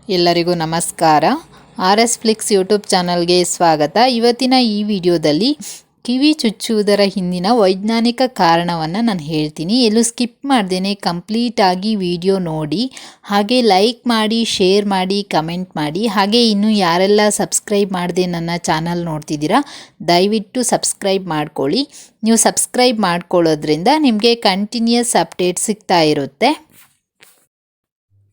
ಎಲ್ಲರಿಗೂ ನಮಸ್ಕಾರ. R S Flix YouTube ಚಾನಲ್ಗೆ ಸ್ವಾಗತ. ಇವತ್ತಿನ ಈ ವಿಡಿಯೋದಲ್ಲಿ ಕಿವಿ ಚುಚ್ಚುವುದರ ಹಿಂದಿನ ವೈಜ್ಞಾನಿಕ ಕಾರಣವನ್ನು ನಾನು ಹೇಳ್ತೀನಿ. ಎಲ್ಲೂ ಸ್ಕಿಪ್ ಮಾಡ್ದೇನೆ ಕಂಪ್ಲೀಟಾಗಿ ವಿಡಿಯೋ ನೋಡಿ, ಹಾಗೆ ಲೈಕ್ ಮಾಡಿ, ಶೇರ್ ಮಾಡಿ, ಕಮೆಂಟ್ ಮಾಡಿ. ಹಾಗೆ ಇನ್ನೂ ಯಾರೆಲ್ಲ ಸಬ್ಸ್ಕ್ರೈಬ್ ಮಾಡದೆ ನನ್ನ ಚಾನಲ್ ನೋಡ್ತಿದ್ದೀರಾ, ದಯವಿಟ್ಟು ಸಬ್ಸ್ಕ್ರೈಬ್ ಮಾಡ್ಕೊಳ್ಳಿ. ನೀವು ಸಬ್ಸ್ಕ್ರೈಬ್ ಮಾಡ್ಕೊಳ್ಳೋದ್ರಿಂದ ನಿಮಗೆ ಕಂಟಿನ್ಯೂಸ್ ಅಪ್ಡೇಟ್ ಸಿಗ್ತಾ ಇರುತ್ತೆ.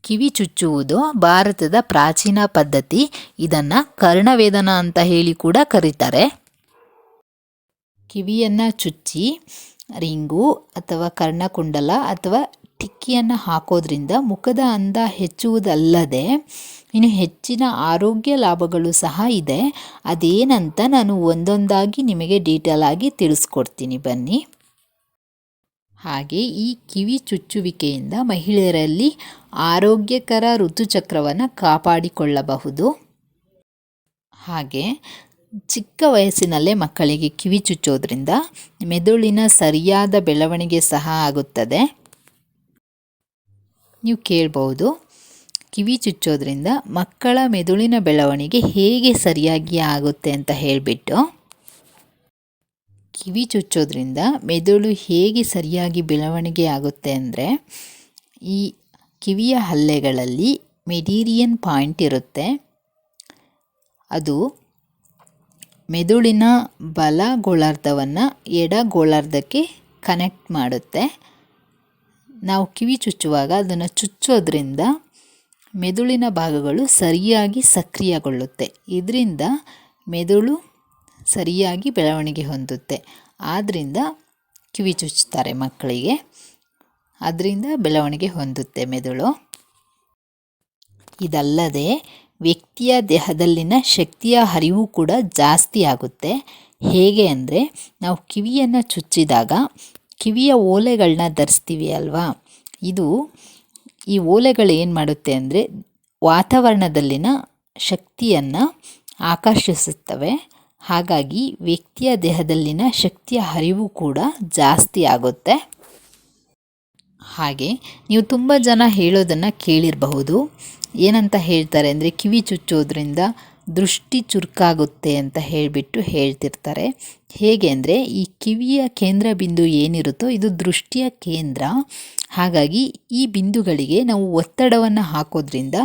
ಕಿವಿ ಚುಚ್ಚುವುದು ಭಾರತದ ಪ್ರಾಚೀನ ಪದ್ಧತಿ. ಇದನ್ನು ಕರ್ಣವೇದನ ಅಂತ ಹೇಳಿ ಕೂಡ ಕರೀತಾರೆ. ಕಿವಿಯನ್ನು ಚುಚ್ಚಿ ರಿಂಗು ಅಥವಾ ಕರ್ಣಕುಂಡಲ ಅಥವಾ ಟಿಕ್ಕಿಯನ್ನು ಹಾಕೋದ್ರಿಂದ ಮುಖದ ಅಂದ ಹೆಚ್ಚುವುದಲ್ಲದೆ ಇನ್ನು ಹೆಚ್ಚಿನ ಆರೋಗ್ಯ ಲಾಭಗಳು ಸಹ ಇದೆ. ಅದೇನಂತ ನಾನು ಒಂದೊಂದಾಗಿ ನಿಮಗೆ ಡೀಟೇಲ್ ಆಗಿ ತಿಳಿಸ್ಕೊಡ್ತೀನಿ, ಬನ್ನಿ. ಹಾಗೆ ಈ ಕಿವಿ ಚುಚ್ಚುವಿಕೆಯಿಂದ ಮಹಿಳೆಯರಲ್ಲಿ ಆರೋಗ್ಯಕರ ಋತುಚಕ್ರವನ್ನು ಕಾಪಾಡಿಕೊಳ್ಳಬಹುದು. ಹಾಗೆ ಚಿಕ್ಕ ವಯಸ್ಸಿನಲ್ಲೇ ಮಕ್ಕಳಿಗೆ ಕಿವಿ ಚುಚ್ಚೋದ್ರಿಂದ ಮೆದುಳಿನ ಸರಿಯಾದ ಬೆಳವಣಿಗೆ ಸಹ ಆಗುತ್ತದೆ. ನೀವು ಕೇಳ್ಬೋದು, ಕಿವಿ ಚುಚ್ಚೋದ್ರಿಂದ ಮಕ್ಕಳ ಮೆದುಳಿನ ಬೆಳವಣಿಗೆ ಹೇಗೆ ಸರಿಯಾಗಿ ಆಗುತ್ತೆ ಅಂತ ಹೇಳಿಬಿಟ್ಟು. ಕಿವಿ ಚುಚ್ಚೋದ್ರಿಂದ ಮೆದುಳು ಹೇಗೆ ಸರಿಯಾಗಿ ಬೆಳವಣಿಗೆ ಆಗುತ್ತೆ ಅಂದರೆ, ಈ ಕಿವಿಯ ಹಲ್ಲೆಗಳಲ್ಲಿ ಮೆಡೀರಿಯನ್ ಪಾಯಿಂಟ್ ಇರುತ್ತೆ. ಅದು ಮೆದುಳಿನ ಬಲ ಗೋಳಾರ್ಧವನ್ನು ಎಡ ಗೋಳಾರ್ಧಕ್ಕೆ ಕನೆಕ್ಟ್ ಮಾಡುತ್ತೆ. ನಾವು ಕಿವಿ ಚುಚ್ಚುವಾಗ ಅದನ್ನು ಚುಚ್ಚೋದ್ರಿಂದ ಮೆದುಳಿನ ಭಾಗಗಳು ಸರಿಯಾಗಿ ಸಕ್ರಿಯಗೊಳ್ಳುತ್ತೆ. ಇದರಿಂದ ಮೆದುಳು ಸರಿಯಾಗಿ ಬೆಳವಣಿಗೆ ಹೊಂದುತ್ತೆ. ಆದ್ದರಿಂದ ಕಿವಿ ಚುಚ್ಚುತ್ತಾರೆ ಮಕ್ಕಳಿಗೆ, ಅದರಿಂದ ಬೆಳವಣಿಗೆ ಹೊಂದುತ್ತೆ ಮೆದುಳು. ಇದಲ್ಲದೆ ವ್ಯಕ್ತಿಯ ದೇಹದಲ್ಲಿನ ಶಕ್ತಿಯ ಹರಿವು ಕೂಡ ಜಾಸ್ತಿ ಆಗುತ್ತೆ. ಹೇಗೆ ಅಂದರೆ, ನಾವು ಕಿವಿಯನ್ನು ಚುಚ್ಚಿದಾಗ ಕಿವಿಯ ಓಲೆಗಳನ್ನ ಧರಿಸ್ತೀವಿ ಅಲ್ವಾ, ಈ ಓಲೆಗಳು ಏನು ಮಾಡುತ್ತೆ ಅಂದರೆ ವಾತಾವರಣದಲ್ಲಿನ ಶಕ್ತಿಯನ್ನು ಆಕರ್ಷಿಸುತ್ತವೆ. ಹಾಗಾಗಿ ವ್ಯಕ್ತಿಯ ದೇಹದಲ್ಲಿನ ಶಕ್ತಿಯ ಹರಿವು ಕೂಡ ಜಾಸ್ತಿ ಆಗುತ್ತೆ. ಹಾಗೆ ನೀವು ತುಂಬ ಜನ ಹೇಳೋದನ್ನು ಕೇಳಿರಬಹುದು. ಏನಂತ ಹೇಳ್ತಾರೆ ಅಂದರೆ, ಕಿವಿ ಚುಚ್ಚೋದ್ರಿಂದ ದೃಷ್ಟಿ ಚುರುಕಾಗುತ್ತೆ ಅಂತ ಹೇಳಿಬಿಟ್ಟು ಹೇಳ್ತಿರ್ತಾರೆ. ಹೇಗೆ ಅಂದರೆ, ಈ ಕಿವಿಯ ಕೇಂದ್ರ ಬಿಂದು ಏನಿರುತ್ತೋ ಇದು ದೃಷ್ಟಿಯ ಕೇಂದ್ರ. ಹಾಗಾಗಿ ಈ ಬಿಂದುಗಳಿಗೆ ನಾವು ಒತ್ತಡವನ್ನು ಹಾಕೋದ್ರಿಂದ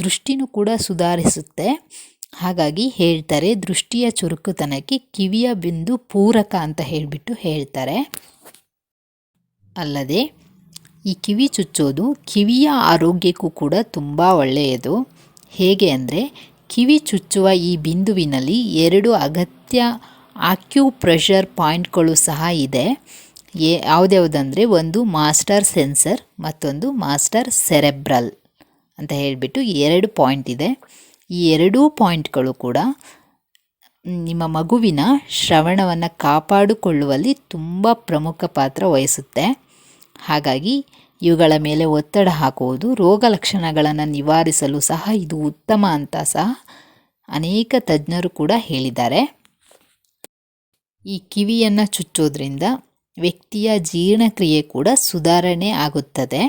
ದೃಷ್ಟಿನೂ ಕೂಡ ಸುಧಾರಿಸುತ್ತೆ. ಹಾಗಾಗಿ ಹೇಳ್ತಾರೆ, ದೃಷ್ಟಿಯ ಚುರುಕುತನಕ್ಕೆ ಕಿವಿಯ ಬಿಂದು ಪೂರಕ ಅಂತ ಹೇಳಿಬಿಟ್ಟು ಹೇಳ್ತಾರೆ. ಅಲ್ಲದೆ ಈ ಕಿವಿ ಚುಚ್ಚೋದು ಕಿವಿಯ ಆರೋಗ್ಯಕ್ಕೂ ಕೂಡ ತುಂಬ ಒಳ್ಳೆಯದು. ಹೇಗೆ ಅಂದರೆ, ಕಿವಿ ಚುಚ್ಚುವ ಈ ಬಿಂದುವಿನಲ್ಲಿ 2 ಅಗತ್ಯ ಆಕ್ಯುಪ್ರೆಷರ್ ಪಾಯಿಂಟ್ಗಳು ಸಹ ಇದೆ. ಯಾವುದ್ಯಾವುದಂದರೆ, ಒಂದು ಮಾಸ್ಟರ್ ಸೆನ್ಸರ್, ಮತ್ತೊಂದು ಮಾಸ್ಟರ್ ಸೆರೆಬ್ರಲ್ ಅಂತ ಹೇಳಿಬಿಟ್ಟು 2 ಪಾಯಿಂಟ್ ಇದೆ. ಈ 2 ಪಾಯಿಂಟ್ಗಳು ಕೂಡ ನಿಮ್ಮ ಮಗುವಿನ ಶ್ರವಣವನ್ನು ಕಾಪಾಡಿಕೊಳ್ಳುವಲ್ಲಿ ತುಂಬ ಪ್ರಮುಖ ಪಾತ್ರ ವಹಿಸುತ್ತೆ. ಹಾಗಾಗಿ ಇವುಗಳ ಮೇಲೆ ಒತ್ತಡ ಹಾಕುವುದು ರೋಗ ಲಕ್ಷಣಗಳನ್ನು ನಿವಾರಿಸಲು ಸಹ ಇದು ಉತ್ತಮ ಅಂತ ಸಹ ಅನೇಕ ತಜ್ಞರು ಕೂಡ ಹೇಳಿದ್ದಾರೆ. ಈ ಕಿವಿಯನ್ನು ಚುಚ್ಚೋದ್ರಿಂದ ವ್ಯಕ್ತಿಯ ಜೀರ್ಣಕ್ರಿಯೆ ಕೂಡ ಸುಧಾರಣೆ ಆಗುತ್ತದೆ.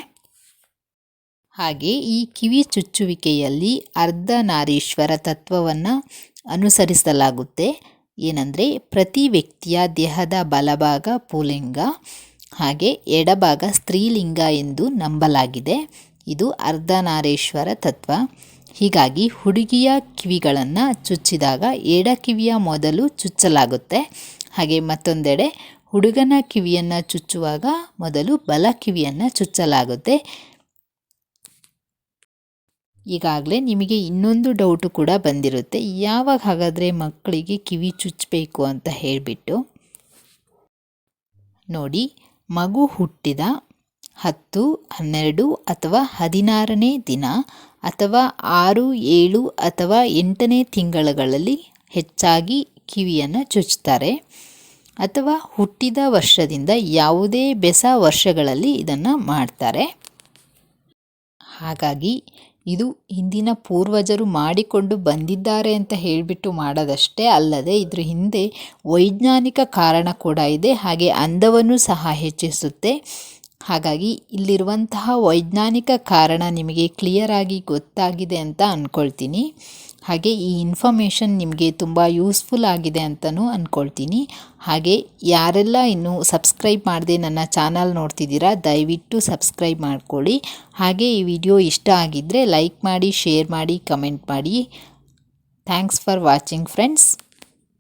ಹಾಗೆ ಈ ಕಿವಿ ಚುಚ್ಚುವಿಕೆಯಲ್ಲಿ ಅರ್ಧನಾರೀಶ್ವರ ತತ್ವವನ್ನು ಅನುಸರಿಸಲಾಗುತ್ತೆ. ಏನಂದರೆ, ಪ್ರತಿ ವ್ಯಕ್ತಿಯ ದೇಹದ ಬಲಭಾಗ ಪುಲ್ಲಿಂಗ ಹಾಗೆ ಎಡಭಾಗ ಸ್ತ್ರೀಲಿಂಗ ಎಂದು ನಂಬಲಾಗಿದೆ. ಇದು ಅರ್ಧನಾರೀಶ್ವರ ತತ್ವ. ಹೀಗಾಗಿ ಹುಡುಗಿಯ ಕಿವಿಗಳನ್ನು ಚುಚ್ಚಿದಾಗ ಎಡ ಕಿವಿಯ ಮೊದಲು ಚುಚ್ಚಲಾಗುತ್ತೆ. ಹಾಗೆ ಮತ್ತೊಂದೆಡೆ ಹುಡುಗನ ಕಿವಿಯನ್ನು ಚುಚ್ಚುವಾಗ ಮೊದಲು ಬಲ ಕಿವಿಯನ್ನು ಚುಚ್ಚಲಾಗುತ್ತೆ. ಈಗಾಗಲೇ ನಿಮಗೆ ಇನ್ನೊಂದು ಡೌಟು ಕೂಡ ಬಂದಿರುತ್ತೆ, ಯಾವಾಗ ಹಾಗಾದರೆ ಮಕ್ಕಳಿಗೆ ಕಿವಿ ಚುಚ್ಚಬೇಕು ಅಂತ ಹೇಳಿಬಿಟ್ಟು. ನೋಡಿ, ಮಗು ಹುಟ್ಟಿದ 10, 12 ಅಥವಾ 16ನೇ ದಿನ ಅಥವಾ 6, 7 ಅಥವಾ 8ನೇ ತಿಂಗಳುಗಳಲ್ಲಿ ಹೆಚ್ಚಾಗಿ ಕಿವಿಯನ್ನು ಚುಚ್ಚುತ್ತಾರೆ. ಅಥವಾ ಹುಟ್ಟಿದ ವರ್ಷದಿಂದ ಯಾವುದೇ ಬೆಸ ವರ್ಷಗಳಲ್ಲಿ ಇದನ್ನು ಮಾಡ್ತಾರೆ. ಹಾಗಾಗಿ ಇದು ಹಿಂದಿನ ಪೂರ್ವಜರು ಮಾಡಿಕೊಂಡು ಬಂದಿದ್ದಾರೆ ಅಂತ ಹೇಳಿಬಿಟ್ಟು ಮಾಡೋದಷ್ಟೇ ಅಲ್ಲದೆ ಇದ್ರ ಹಿಂದೆ ವೈಜ್ಞಾನಿಕ ಕಾರಣ ಕೂಡ ಇದೆ. ಹಾಗೆ ಅಂದವನ್ನು ಸಹ ಹೆಚ್ಚಿಸುತ್ತೆ. ಹಾಗಾಗಿ ಇಲ್ಲಿರುವಂತಹ ವೈಜ್ಞಾನಿಕ ಕಾರಣ ನಿಮಗೆ ಕ್ಲಿಯರ್ ಆಗಿ ಗೊತ್ತಾಗಿದೆ ಅಂತ ಅಂದ್ಕೊಳ್ತೀನಿ. ಹಾಗೆ ಈ ಇನ್ಫಾರ್ಮೇಷನ್ ನಿಮಗೆ ತುಂಬ ಯೂಸ್ಫುಲ್ ಆಗಿದೆ ಅಂತಲೂ ಅಂದ್ಕೊಳ್ತೀನಿ. ಹಾಗೆ ಯಾರೆಲ್ಲ ಇನ್ನೂ ಸಬ್ಸ್ಕ್ರೈಬ್ ಮಾಡದೆ ನನ್ನ ಚಾನಲ್ ನೋಡ್ತಿದ್ದೀರಾ, ದಯವಿಟ್ಟು ಸಬ್ಸ್ಕ್ರೈಬ್ ಮಾಡ್ಕೊಳ್ಳಿ. ಹಾಗೆ ಈ ವಿಡಿಯೋ ಇಷ್ಟ ಆಗಿದ್ದರೆ ಲೈಕ್ ಮಾಡಿ, ಶೇರ್ ಮಾಡಿ, ಕಮೆಂಟ್ ಮಾಡಿ. Thanks for watching friends.